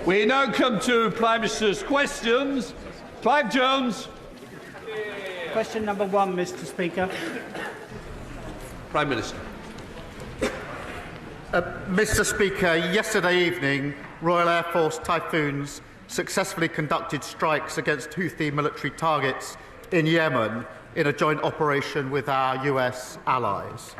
We now come to Prime Minister's questions. Clive Jones. Question number 1, Mr. Speaker. Prime Minister. Mr. Speaker, yesterday evening, Royal Air Force Typhoons successfully conducted strikes against Houthi military targets in Yemen in a joint operation with our US allies.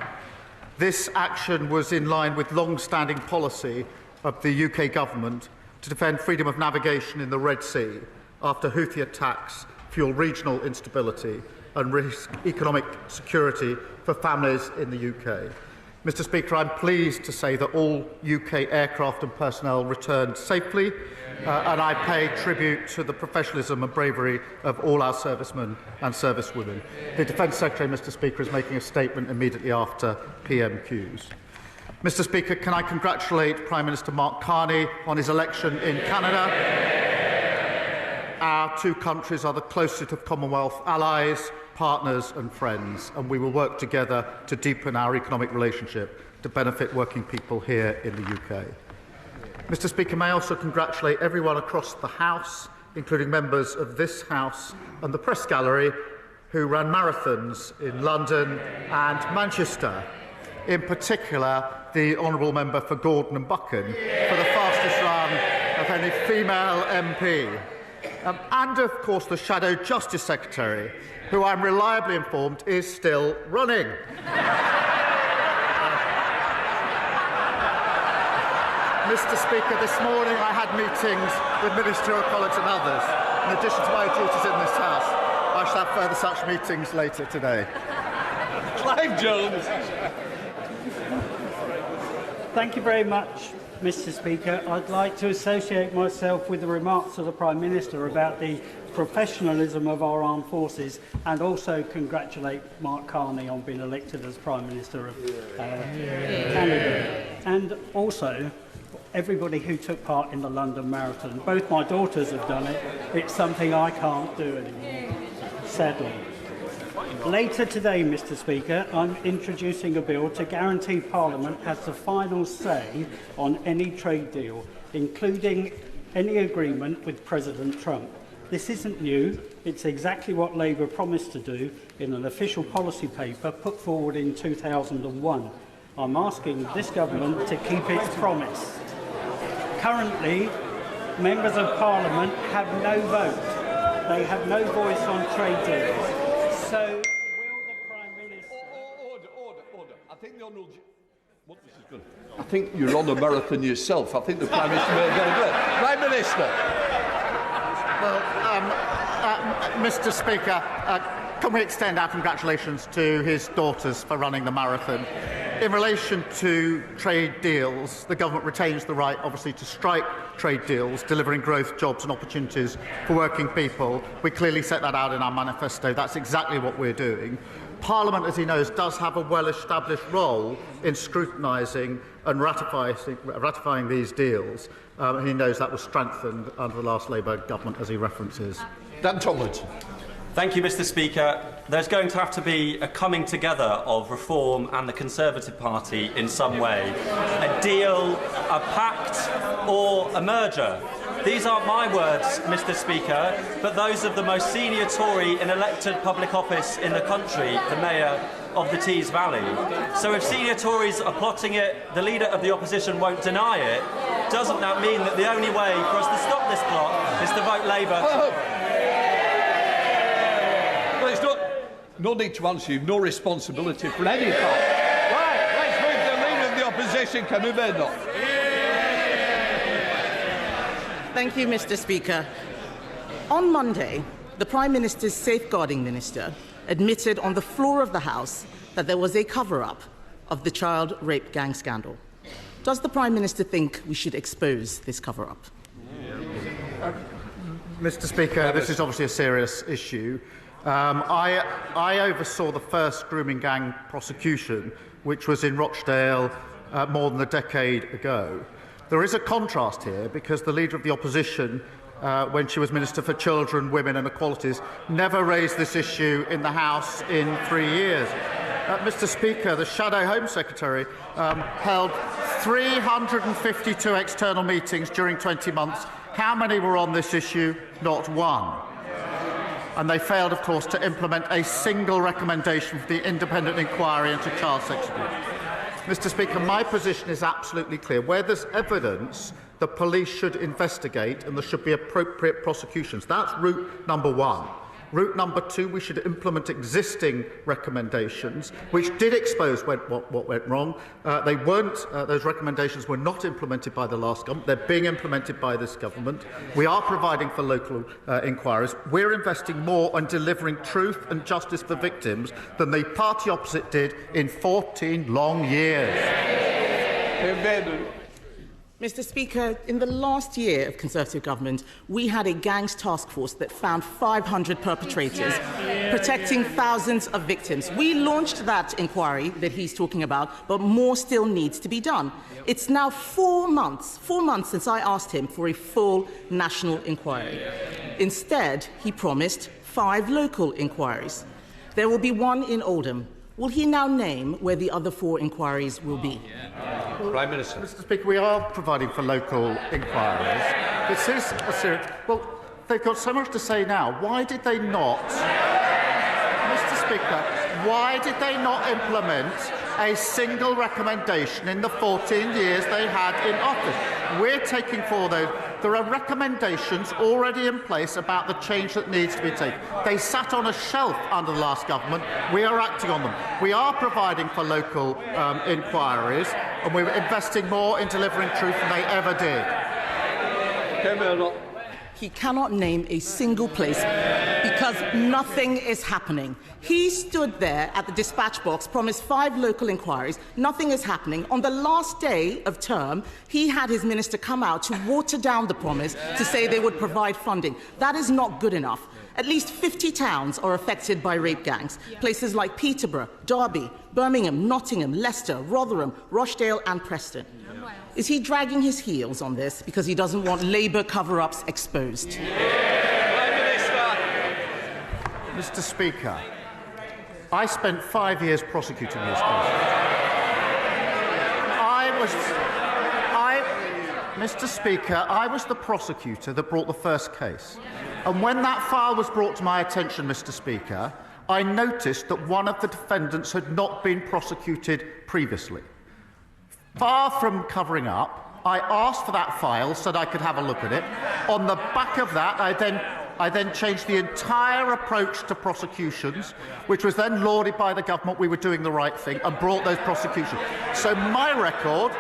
This action was in line with long-standing policy of the UK government to defend freedom of navigation in the Red Sea after Houthi attacks fuel regional instability and risk economic security for families in the UK. Mr. Speaker, I'm pleased to say that all UK aircraft and personnel returned safely, and I pay tribute to the professionalism and bravery of all our servicemen and servicewomen. The Defence Secretary, Mr. Speaker, is making a statement immediately after PMQs. Mr. Speaker, can I congratulate Prime Minister Mark Carney on his election in Canada? Our two countries are the closest of Commonwealth allies, partners and friends, and we will work together to deepen our economic relationship to benefit working people here in the UK. Mr. Speaker, may I also congratulate everyone across the House, including members of this House and the Press Gallery, who ran marathons in London and Manchester. In particular, the Honourable Member for Gordon and Buchan for the fastest run of any female MP. And, of course, the Shadow Justice Secretary, who I'm reliably informed is still running. Mr. Speaker, this morning I had meetings with ministerial colleagues and others. In addition to my duties in this House, I shall have further such meetings later today. Clive Jones. Thank you very much, Mr. Speaker. I'd like to associate myself with the remarks of the Prime Minister about the professionalism of our armed forces and also congratulate Mark Carney on being elected as Prime Minister of Canada. And also everybody who took part in the London Marathon. Both my daughters have done it. It's something I can't do anymore, sadly. Later today, Mr. Speaker, I'm introducing a bill to guarantee Parliament has the final say on any trade deal, including any agreement with President Trump. This isn't new. It's exactly what Labour promised to do in an official policy paper put forward in 2001. I'm asking this government to keep its promise. Currently, members of Parliament have no vote. They have no voice on trade deals. So, will the Prime Minister... Order. I think you're on a marathon yourself. I think the Prime Minister may have got a bit. Prime Minister. Well, Mr. Speaker, can we extend our congratulations to his daughters for running the marathon? In relation to trade deals, the government retains the right, obviously, to strike trade deals, delivering growth, jobs and opportunities for working people. We clearly set that out in our manifesto. That's exactly what we're doing. Parliament, as he knows, does have a well-established role in scrutinising and ratifying these deals. He knows that was strengthened under the last Labour government, as he references. Dan Tomlins. Thank you, Mr. Speaker. There's going to have to be a coming together of Reform and the Conservative Party in some way. A deal, a pact or a merger. These aren't my words, Mr. Speaker, but those of the most senior Tory in elected public office in the country, the Mayor of the Tees Valley. So if senior Tories are plotting it, the Leader of the Opposition won't deny it, doesn't that mean that the only way for us to stop this plot is to vote Labour? Well, it's no need to answer you, no responsibility for any part. Right, let's move to the Leader of the Opposition, Kemi Badenoch. Thank you, Mr. Speaker. On Monday, the Prime Minister's Safeguarding Minister admitted on the floor of the House that there was a cover-up of the child rape gang scandal. Does the Prime Minister think we should expose this cover-up? Mr. Speaker, this is obviously a serious issue. I oversaw the first grooming gang prosecution, which was in Rochdale more than a decade ago. There is a contrast here because the Leader of the Opposition, when she was Minister for Children, Women and Equalities, never raised this issue in the House in 3 years. Mr. Speaker, the Shadow Home Secretary held 352 external meetings during 20 months. How many were on this issue? Not one. And they failed, of course, to implement a single recommendation for the independent inquiry into child sex abuse. Mr. Speaker, my position is absolutely clear. Where there's evidence, the police should investigate and there should be appropriate prosecutions. That's route number one. Route number two, we should implement existing recommendations, which did expose what went wrong. They weren't; those recommendations were not implemented by the last government. They're being implemented by this government. We are providing for local inquiries. We're investing more on delivering truth and justice for victims than the party opposite did in 14 long years. Mr. Speaker, in the last year of Conservative government, we had a gangs task force that found 500 perpetrators, protecting thousands of victims. We launched that inquiry that he's talking about, but more still needs to be done. It's now 4 months since I asked him for a full national inquiry. Instead, he promised 5 local inquiries. There will be one in Oldham. Will he now name where the other 4 inquiries will be? Prime Minister. Mr. Speaker, we are providing for local inquiries. This is a serious... Well, they've got so much to say now. Why did they not... Mr. Speaker, why did they not implement a single recommendation in the 14 years they had in office? We're taking forward those. There are recommendations already in place about the change that needs to be taken. They sat on a shelf under the last government. We are acting on them. We are providing for local inquiries, and we're investing more in delivering truth than they ever did. He cannot name a single place because nothing is happening. He stood there at the dispatch box, promised 5 local inquiries. Nothing is happening. On the last day of term, he had his minister come out to water down the promise to say they would provide funding. That is not good enough. At least 50 towns are affected by rape gangs. Places like Peterborough, Derby, Birmingham, Nottingham, Leicester, Rotherham, Rochdale and Preston. Is he dragging his heels on this because he doesn't want Labour cover-ups exposed? Mr. Speaker, I spent 5 years prosecuting this case. Mr. Speaker, I was the prosecutor that brought the first case. And when that file was brought to my attention, Mr. Speaker, I noticed that one of the defendants had not been prosecuted previously. Far from covering up, I asked for that file so that I could have a look at it. On the back of that, I then changed the entire approach to prosecutions, which was then lauded by the government. We were doing the right thing and brought those prosecutions. So my record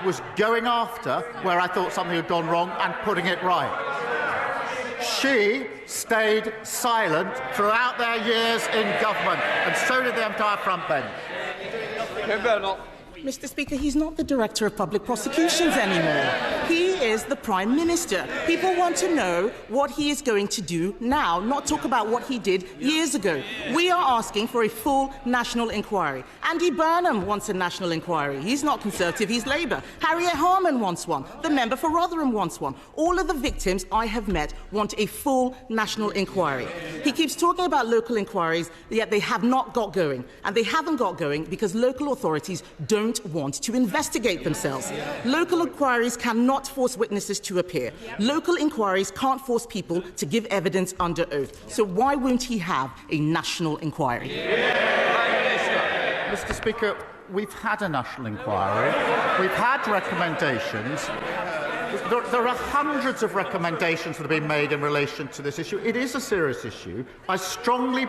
was going after where I thought something had gone wrong and putting it right. She stayed silent throughout their years in government, and so did the entire front bench. Mr. Speaker, he's not the Director of Public Prosecutions anymore. He is the Prime Minister. People want to know what he is going to do now, not talk about what he did years ago. We are asking for a full national inquiry. Andy Burnham wants a national inquiry. He's not Conservative, he's Labour. Harriet Harman wants one. The member for Rotherham wants one. All of the victims I have met want a full national inquiry. He keeps talking about local inquiries, yet they have not got going. And they haven't got going because local authorities don't want to investigate themselves. Local inquiries cannot force witnesses to appear. Local inquiries can't force people to give evidence under oath. So why won't he have a national inquiry? Mr. Speaker, we've had a national inquiry. We've had recommendations. There are hundreds of recommendations that have been made in relation to this issue. It is a serious issue. I strongly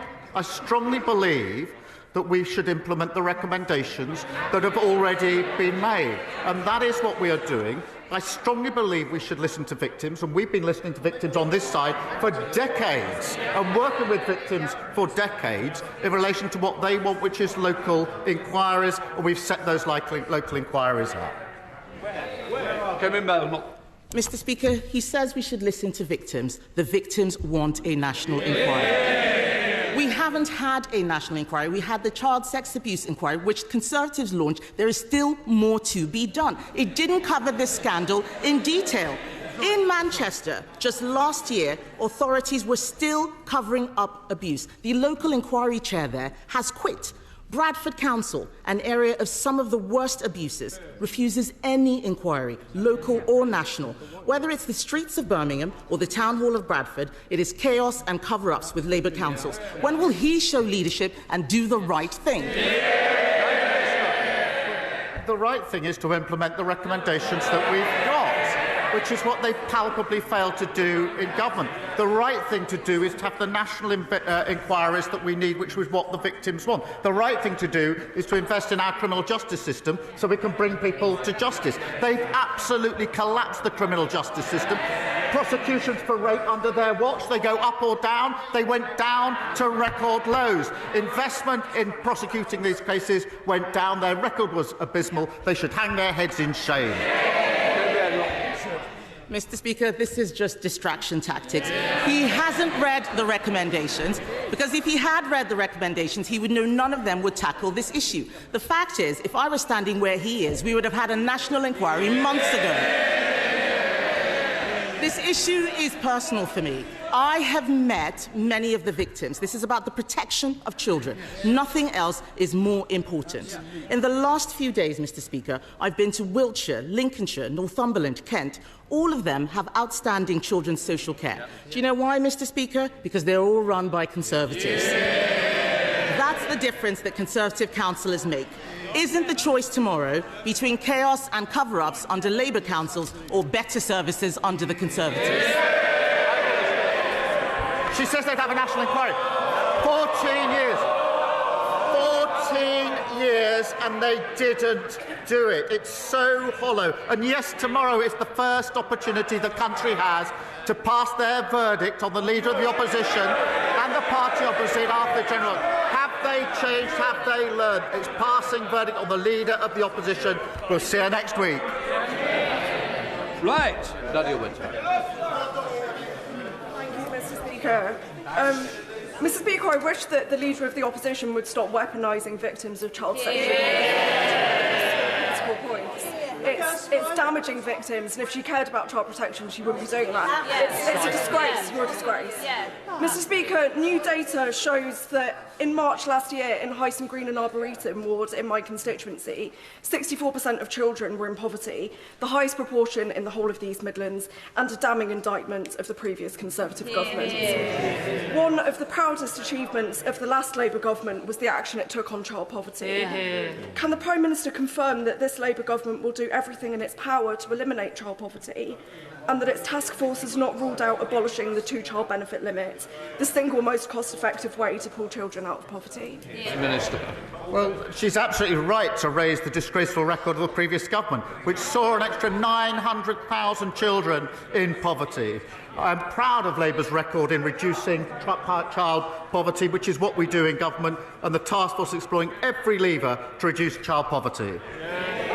believe that we should implement the recommendations that have already been made. And that is what we are doing. I strongly believe we should listen to victims, and we've been listening to victims on this side for decades and working with victims for decades in relation to what they want, which is local inquiries, and we've set those local inquiries up. Kemi Badenoch. Mr. Speaker, he says we should listen to victims. The victims want a national inquiry. We haven't had a national inquiry. We had the child sex abuse inquiry, which Conservatives launched. There is still more to be done. It didn't cover this scandal in detail. In Manchester, just last year, authorities were still covering up abuse. The local inquiry chair there has quit. Bradford Council, an area of some of the worst abuses, refuses any inquiry, local or national. Whether it's the streets of Birmingham or the Town Hall of Bradford, it is chaos and cover-ups with Labour councils. When will he show leadership and do the right thing? The right thing is to implement the recommendations that we've got, which is what they palpably failed to do in government. The right thing to do is to have the national inquiries that we need, which is what the victims want. The right thing to do is to invest in our criminal justice system so we can bring people to justice. They've absolutely collapsed the criminal justice system. Prosecutions for rape under their watch, they go up or down. They went down to record lows. Investment in prosecuting these cases went down. Their record was abysmal. They should hang their heads in shame. Mr. Speaker, this is just distraction tactics. He hasn't read the recommendations, because if he had read the recommendations, he would know none of them would tackle this issue. The fact is, if I were standing where he is, we would have had a national inquiry months ago. This issue is personal for me. I have met many of the victims. This is about the protection of children. Nothing else is more important. In the last few days, Mr. Speaker, I've been to Wiltshire, Lincolnshire, Northumberland, Kent. All of them have outstanding children's social care. Do you know why, Mr. Speaker? Because they're all run by Conservatives. That's the difference that Conservative councillors make. Isn't the choice tomorrow between chaos and cover-ups under Labour councils or better services under the Conservatives? She says they'd have a national inquiry. 14 years. 14 years, and they didn't do it. It's so hollow. And yes, tomorrow is the first opportunity the country has to pass their verdict on the Leader of the Opposition and the party opposite after the general. Have they changed? Have they learned? It's passing verdict on the Leader of the Opposition. We'll see you next week. Right, Nadia Winter. Thank you, Mr. Speaker. Mr. Speaker, I wish that the Leader of the Opposition would stop weaponising victims of child sexual abuse. Political points. It's damaging victims, and if she cared about child protection, she wouldn't be doing that. It's a disgrace. You're a disgrace. Mr. Speaker, new data shows that in March last year, in Hyson Green and Arboretum ward in my constituency, 64% of children were in poverty, the highest proportion in the whole of the East Midlands, and a damning indictment of the previous Conservative government. One of the proudest achievements of the last Labour government was the action it took on child poverty. Can the Prime Minister confirm that this Labour government will do everything in its power to eliminate child poverty, and that its task force has not ruled out abolishing the two-child benefit limit, the single most cost-effective way to pull children out of poverty? Minister. Well, she's absolutely right to raise the disgraceful record of the previous government, which saw an extra 900,000 children in poverty. I'm proud of Labour's record in reducing child poverty, which is what we do in government, and the task force is exploring every lever to reduce child poverty.